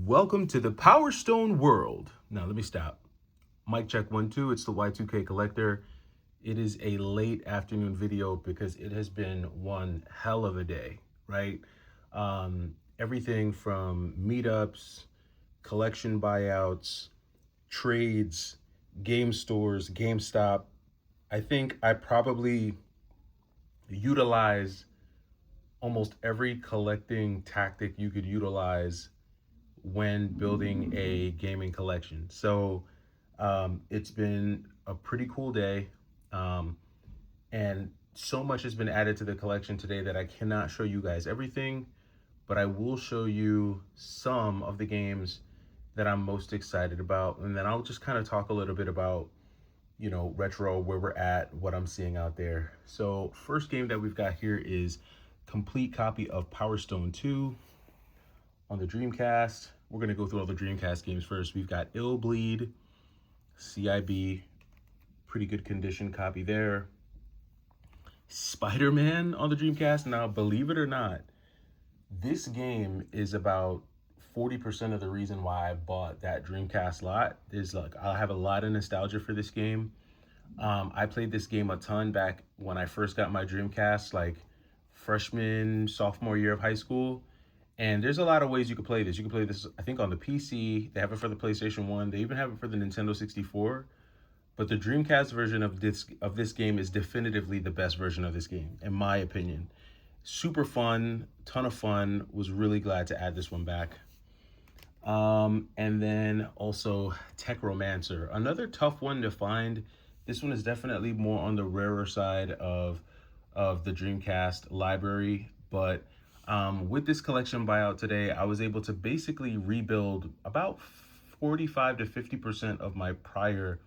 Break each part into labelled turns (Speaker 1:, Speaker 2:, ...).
Speaker 1: Welcome to the Power Stone world. Now, let me stop. Mic check 1 2. It's the Y2K Collector. It is a late afternoon video because it has been one hell of a day, right? Everything from meetups, collection buyouts, trades, game stores, GameStop. I think I probably utilize almost every collecting tactic you could utilize when building a gaming collection. So it's been a pretty cool day. Um, and so much has been added to the collection today that I cannot show you guys everything, but I will show you some of the games that I'm most excited about. And then I'll just kind of talk a little bit about, retro, where we're at, what I'm seeing out there. So first game that we've got here is complete copy of Power Stone 2 on the Dreamcast. We're going to go through all the Dreamcast games first. We've got Ill Bleed, CIB, pretty good condition copy there. Spider-Man on the Dreamcast. Now, believe it or not, this game is about 40% of the reason why I bought that Dreamcast lot. Is like I have a lot of nostalgia for this game. I played this game a ton back when I first got my Dreamcast, like freshman, sophomore year of high school. And there's a lot of ways you could play this. You can play this, I think, on the PC. They have it for the PlayStation 1. They even have it for the Nintendo 64. But the Dreamcast version of this game is definitively the best version of this game, in my opinion. Super fun, ton of fun. Was really glad to add this one back. And then also Techromancer, another tough one to find. This one is definitely more on the rarer side of the Dreamcast library, but with this collection buyout today, I was able to basically rebuild about 45 to 50% of my prior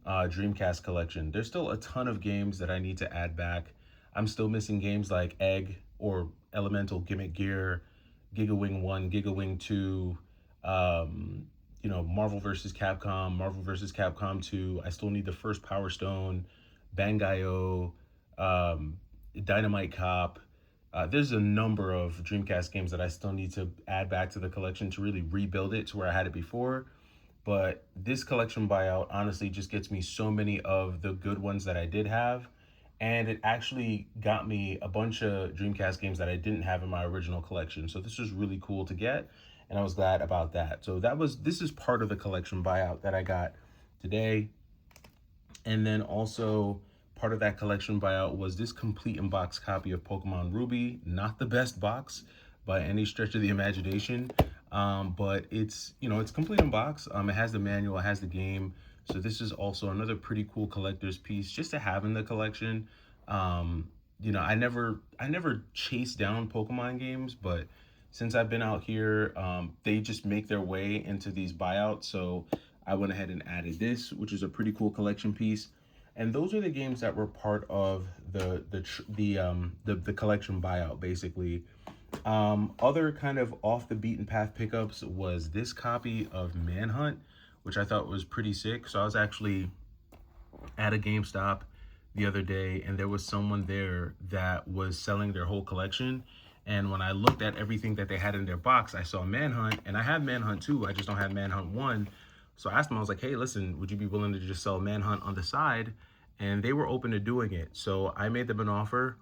Speaker 1: Dreamcast collection. There's still a ton of games that I need to add back. I'm still missing games like Egg or Elemental Gimmick Gear, GigaWing 1, GigaWing 2, Marvel vs. Capcom, Marvel vs. Capcom 2. I still need the first Power Stone, Bangai-O, Dynamite Cop. There's a number of Dreamcast games that I still need to add back to the collection to really rebuild it to where I had it before. But this collection buyout honestly just gets me so many of the good ones that I did have. And it actually got me a bunch of Dreamcast games that I didn't have in my original collection. So this was really cool to get, and I was glad about that. So this is part of the collection buyout that I got today. And then also part of that collection buyout was this complete in-box copy of Pokemon Ruby. Not the best box by any stretch of the imagination, but it's complete in box. It has the manual, it has the game. So this is also another pretty cool collector's piece just to have in the collection. I never chased down Pokemon games, but since I've been out here, they just make their way into these buyouts. So I went ahead and added this, which is a pretty cool collection piece. And those are the games that were part of the collection buyout, basically. Other kind of off the beaten path pickups was this copy of Manhunt, which I thought was pretty sick. So I was actually at a GameStop the other day, and there was someone there that was selling their whole collection. And when I looked at everything that they had in their box, I saw Manhunt, and I have Manhunt 2. I just don't have Manhunt 1. So I asked them, I was like, hey, listen, would you be willing to just sell Manhunt on the side? And they were open to doing it. So I made them an offer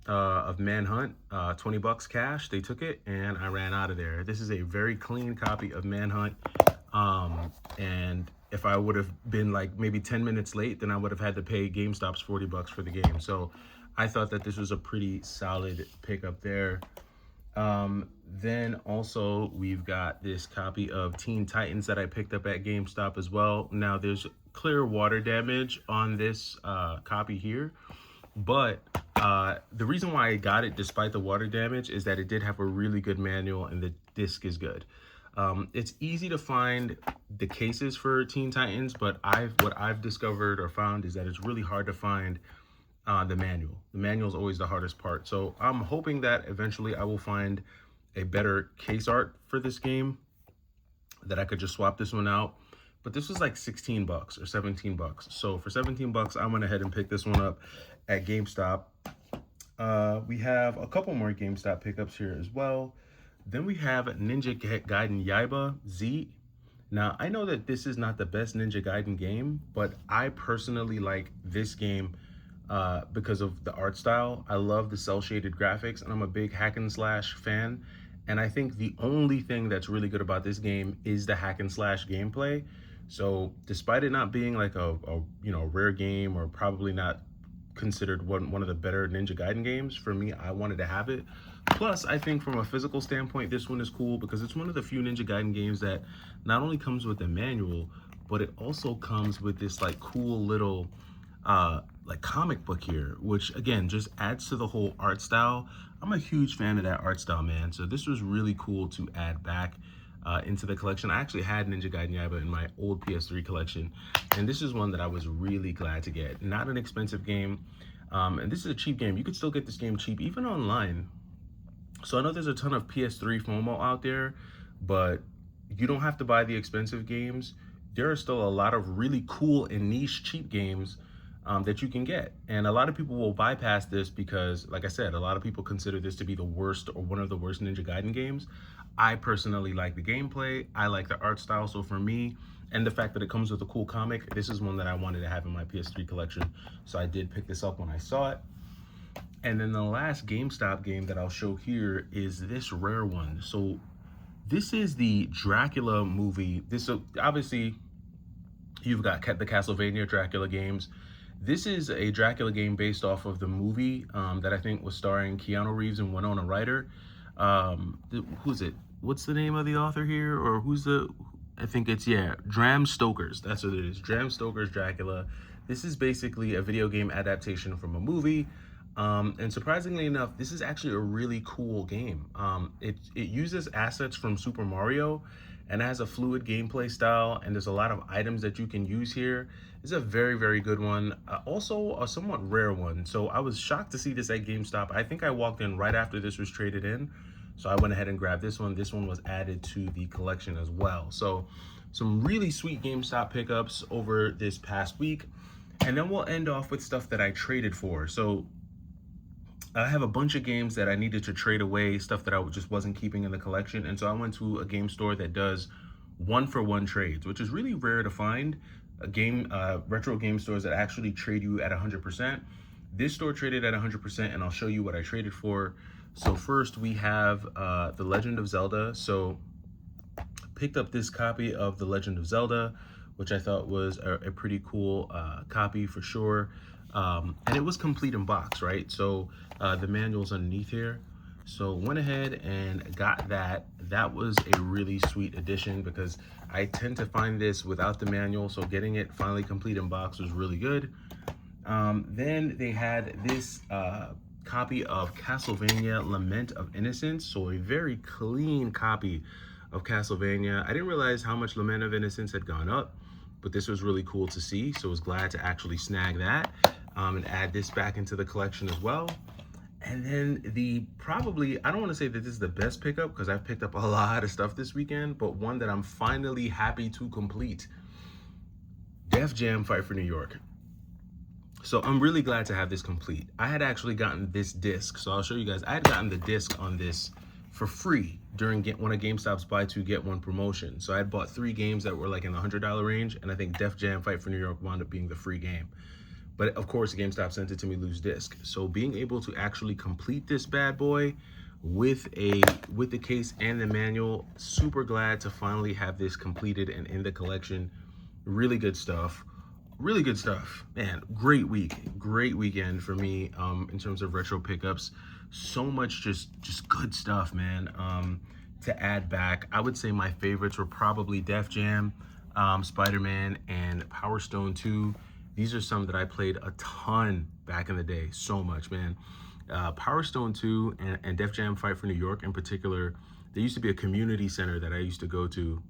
Speaker 1: of Manhunt, $20 cash. They took it, and I ran out of there. This is a very clean copy of Manhunt. And if I would have been like maybe 10 minutes late, then I would have had to pay GameStop's $40 for the game. So I thought that this was a pretty solid pickup there. Then also we've got this copy of Teen Titans that I picked up at GameStop as well. Now there's clear water damage on this copy here, but the reason why I got it despite the water damage is that it did have a really good manual and the disc is good. It's easy to find the cases for Teen Titans, but what I've discovered or found is that it's really hard to find the manual. The manual is always the hardest part. So I'm hoping that eventually I will find a better case art for this game that I could just swap this one out. But this was like $16 or $17. So for $17, I went ahead and picked this one up at GameStop. We have a couple more GameStop pickups here as well. Then we have Ninja Gaiden Yaiba Z. Now, I know that this is not the best Ninja Gaiden game, but I personally like this game because of the art style. I love the cel-shaded graphics, and I'm a big hack and slash fan. And I think the only thing that's really good about this game is the hack and slash gameplay. So despite it not being like a rare game, or probably not considered one of the better Ninja Gaiden games, for me, I wanted to have it. Plus, I think from a physical standpoint, this one is cool because it's one of the few Ninja Gaiden games that not only comes with a manual, but it also comes with this like cool little like comic book here, which again just adds to the whole art style. I'm a huge fan of that art style, man. So this was really cool to add back into the collection. I actually had Ninja Gaiden Yaiba in my old PS3 collection, and this is one that I was really glad to get. Not an expensive game, and this is a cheap game. You could still get this game cheap, even online. So I know there's a ton of PS3 FOMO out there, but you don't have to buy the expensive games. There are still a lot of really cool and niche cheap games that you can get. And a lot of people will bypass this because, like I said, a lot of people consider this to be the worst or one of the worst Ninja Gaiden games. I personally like the gameplay. I like the art style. So for me, and the fact that it comes with a cool comic, this is one that I wanted to have in my PS3 collection. So I did pick this up when I saw it. And then the last GameStop game that I'll show here is this rare one. So this is the Dracula movie. This obviously, you've got the Castlevania Dracula games. This is a Dracula game based off of the movie that I think was starring Keanu Reeves and Winona Ryder. Who's it? What's the name of the author here? Or who's the... I think it's, yeah, Bram Stoker's. That's what it is. Bram Stoker's Dracula. This is basically a video game adaptation from a movie. And surprisingly enough, this is actually a really cool game. It uses assets from Super Mario and has a fluid gameplay style, and there's a lot of items that you can use here. It's a very, very good one. Also a somewhat rare one. So I was shocked to see this at GameStop. I think I walked in right after this was traded in. So I went ahead and grabbed this one. This one was added to the collection as well. So some really sweet GameStop pickups over this past week. And then we'll end off with stuff that I traded for. So I have a bunch of games that I needed to trade away, stuff that I just wasn't keeping in the collection. And so I went to a game store that does 1-for-1 trades, which is really rare to find. Retro game stores that actually trade you at 100%. This store traded at 100%, and I'll show you what I traded for. So first we have The Legend of Zelda. So picked up this copy of The Legend of Zelda, which I thought was a pretty cool copy for sure. And it was complete in box, right? So the manual's underneath here. So went ahead and got that. That was a really sweet addition because I tend to find this without the manual. So getting it finally complete in box was really good. Then they had this copy of Castlevania Lament of Innocence. So a very clean copy of Castlevania. I didn't realize how much Lament of Innocence had gone up, but this was really cool to see. So I was glad to actually snag that and add this back into the collection as well. And then I don't want to say that this is the best pickup because I've picked up a lot of stuff this weekend, but one that I'm finally happy to complete. Def Jam Fight for New York. So I'm really glad to have this complete. I had actually gotten this disc, so I'll show you guys. I had gotten the disc on this for free during one of GameStop's buy two get one promotion. So I had bought 3 games that were like in the $100 range, and I think Def Jam Fight for New York wound up being the free game. But of course, GameStop sent it to me loose disc. So being able to actually complete this bad boy with the case and the manual, super glad to finally have this completed and in the collection. Really good stuff. Really good stuff, man. Great weekend for me in terms of retro pickups. So much just good stuff, man. To add back, I would say my favorites were probably Def Jam, Spider-Man, and Power Stone 2. These are some that I played a ton back in the day. So much, man. Power Stone 2 and Def Jam Fight for New York in particular. There used to be a community center that I used to go to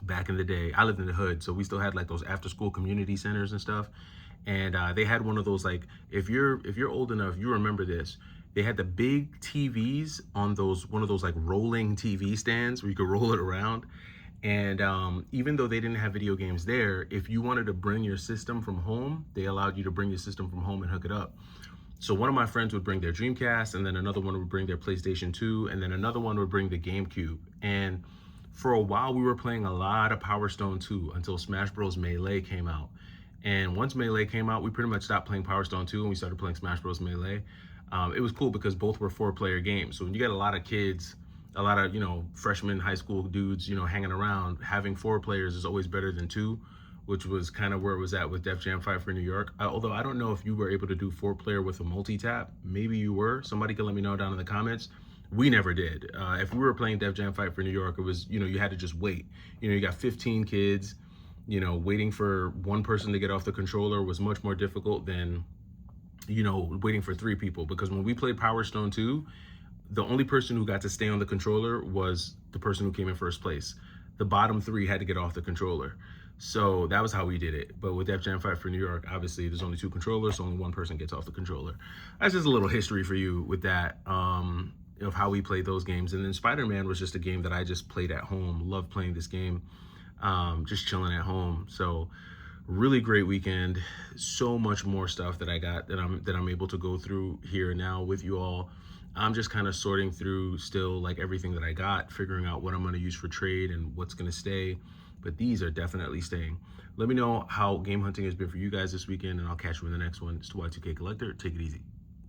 Speaker 1: back in the day. I lived in the hood, so we still had like those after school community centers and stuff. And they had one of those, like, if you're old enough, you remember this. They had the big TVs on one of those like rolling TV stands where you could roll it around. And even though they didn't have video games there, if you wanted to bring your system from home, they allowed you to bring your system from home and hook it up. So one of my friends would bring their Dreamcast, and then another one would bring their PlayStation 2, and then another one would bring the GameCube. And for a while, we were playing a lot of Power Stone 2 until Smash Bros. Melee came out. And once Melee came out, we pretty much stopped playing Power Stone 2 and we started playing Smash Bros. Melee. It was cool because both were 4-player games. So when you get a lot of kids, a lot of, freshmen, high school dudes, hanging around, having 4 players is always better than 2, which was kind of where it was at with Def Jam Fight for New York. Although I don't know if you were able to do 4-player with a multi-tap. Maybe you were. Somebody can let me know down in the comments. We never did. If we were playing Def Jam Fight for New York, it was, you had to just wait. You got 15 kids, waiting for one person to get off the controller was much more difficult than, waiting for 3 people. Because when we played Power Stone 2, the only person who got to stay on the controller was the person who came in first place. The bottom 3 had to get off the controller. So that was how we did it. But with Def Jam Fight for New York, obviously there's only 2 controllers, so only one person gets off the controller. That's just a little history for you with that, of how we played those games. And then Spider-Man was just a game that I just played at home. Loved playing this game, just chilling at home. So really great weekend. So much more stuff that I got that I'm able to go through here now with you all. I'm just kind of sorting through still like everything that I got, figuring out what I'm going to use for trade and what's going to stay. But these are definitely staying. Let me know how game hunting has been for you guys this weekend, and I'll catch you in the next one. It's the Y2K Collector. Take it easy.